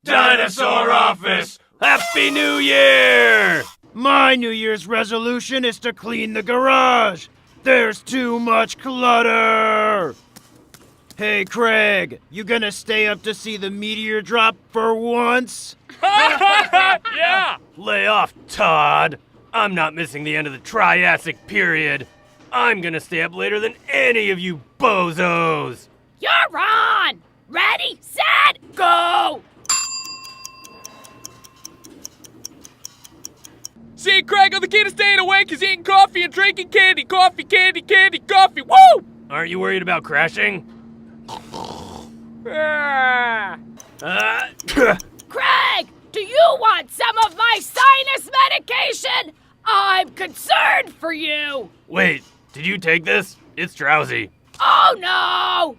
Dinosaur Office! Happy New Year! My New Year's resolution is to clean the garage. There's too much clutter. Hey, Craig, you gonna stay up to see the meteor drop for once? Yeah! Lay off, Todd. I'm not missing the end of the Triassic period. I'm gonna stay up later than any of you bozos. You're on! Ready, set, go! See, Craig, the key to staying awake is eating coffee and drinking candy. Coffee, candy, candy, coffee. Woo! Aren't you worried about crashing? Craig, do you want some of my sinus medication? I'm concerned for you. Wait, did you take this? It's drowsy. Oh, no!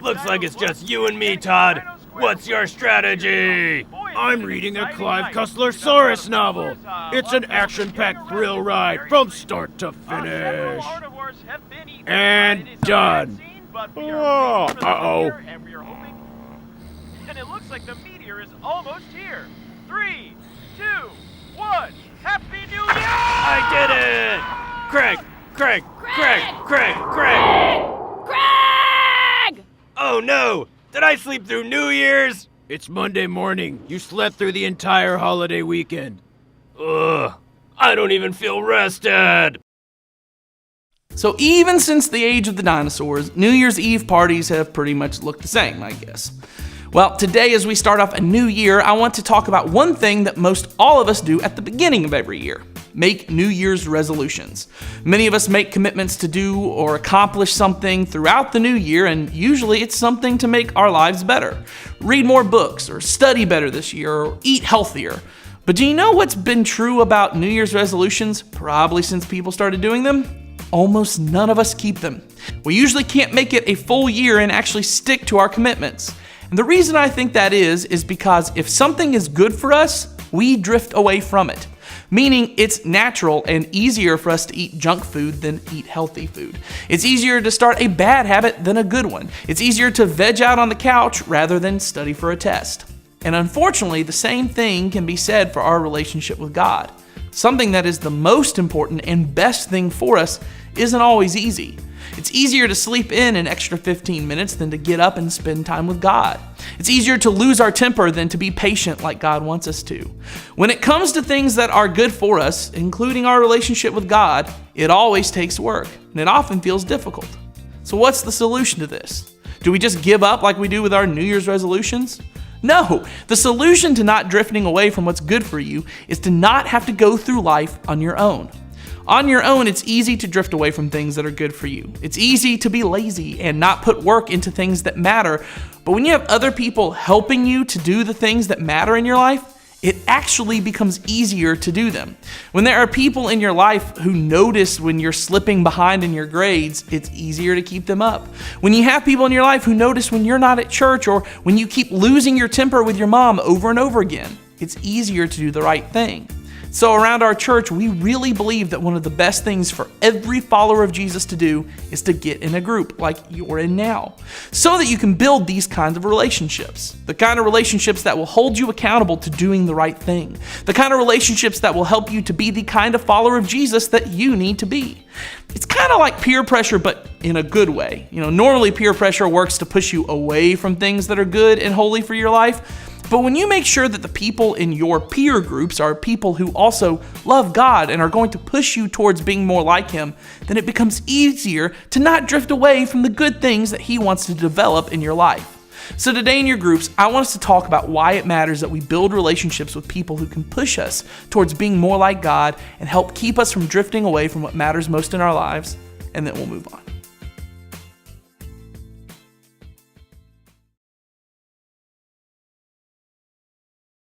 Looks like it's just you and me, Todd. What's your strategy? I'm reading a Clive Cussler-Saurus novel. It's an action-packed thrill ride from start to finish. And done. Oh, uh-oh. And it looks like the meteor is almost here. 3, 2, 1. Happy New Year! I did it! Craig! Craig! Oh no! Did I sleep through New Year's? It's Monday morning. You slept through the entire holiday weekend. Ugh, I don't even feel rested. So even since the age of the dinosaurs, New Year's Eve parties have pretty much looked the same, I guess. Well, today as we start off a new year, I want to talk about one thing that most all of us do at the beginning of every year. Make New Year's resolutions. Many of us make commitments to do or accomplish something throughout the new year, and usually it's something to make our lives better. Read more books, or study better this year, or eat healthier. But do you know what's been true about New Year's resolutions, probably since people started doing them? Almost none of us keep them. We usually can't make it a full year and actually stick to our commitments. And the reason I think that is because if something is good for us, we drift away from it. Meaning it's natural and easier for us to eat junk food than eat healthy food. It's easier to start a bad habit than a good one. It's easier to veg out on the couch rather than study for a test. And unfortunately, the same thing can be said for our relationship with God. Something that is the most important and best thing for us isn't always easy. It's easier to sleep in an extra 15 minutes than to get up and spend time with God. It's easier to lose our temper than to be patient like God wants us to. When it comes to things that are good for us, including our relationship with God, it always takes work, and it often feels difficult. So what's the solution to this? Do we just give up like we do with our New Year's resolutions? No, the solution to not drifting away from what's good for you is to not have to go through life on your own. On your own, it's easy to drift away from things that are good for you. It's easy to be lazy and not put work into things that matter. But when you have other people helping you to do the things that matter in your life, it actually becomes easier to do them. When there are people in your life who notice when you're slipping behind in your grades, it's easier to keep them up. When you have people in your life who notice when you're not at church or when you keep losing your temper with your mom over and over again, it's easier to do the right thing. So around our church, we really believe that one of the best things for every follower of Jesus to do is to get in a group like you're in now, so that you can build these kinds of relationships. The kind of relationships that will hold you accountable to doing the right thing. The kind of relationships that will help you to be the kind of follower of Jesus that you need to be. It's kind of like peer pressure, but in a good way. Normally peer pressure works to push you away from things that are good and holy for your life. But when you make sure that the people in your peer groups are people who also love God and are going to push you towards being more like Him, then it becomes easier to not drift away from the good things that He wants to develop in your life. So today in your groups, I want us to talk about why it matters that we build relationships with people who can push us towards being more like God and help keep us from drifting away from what matters most in our lives, and then we'll move on.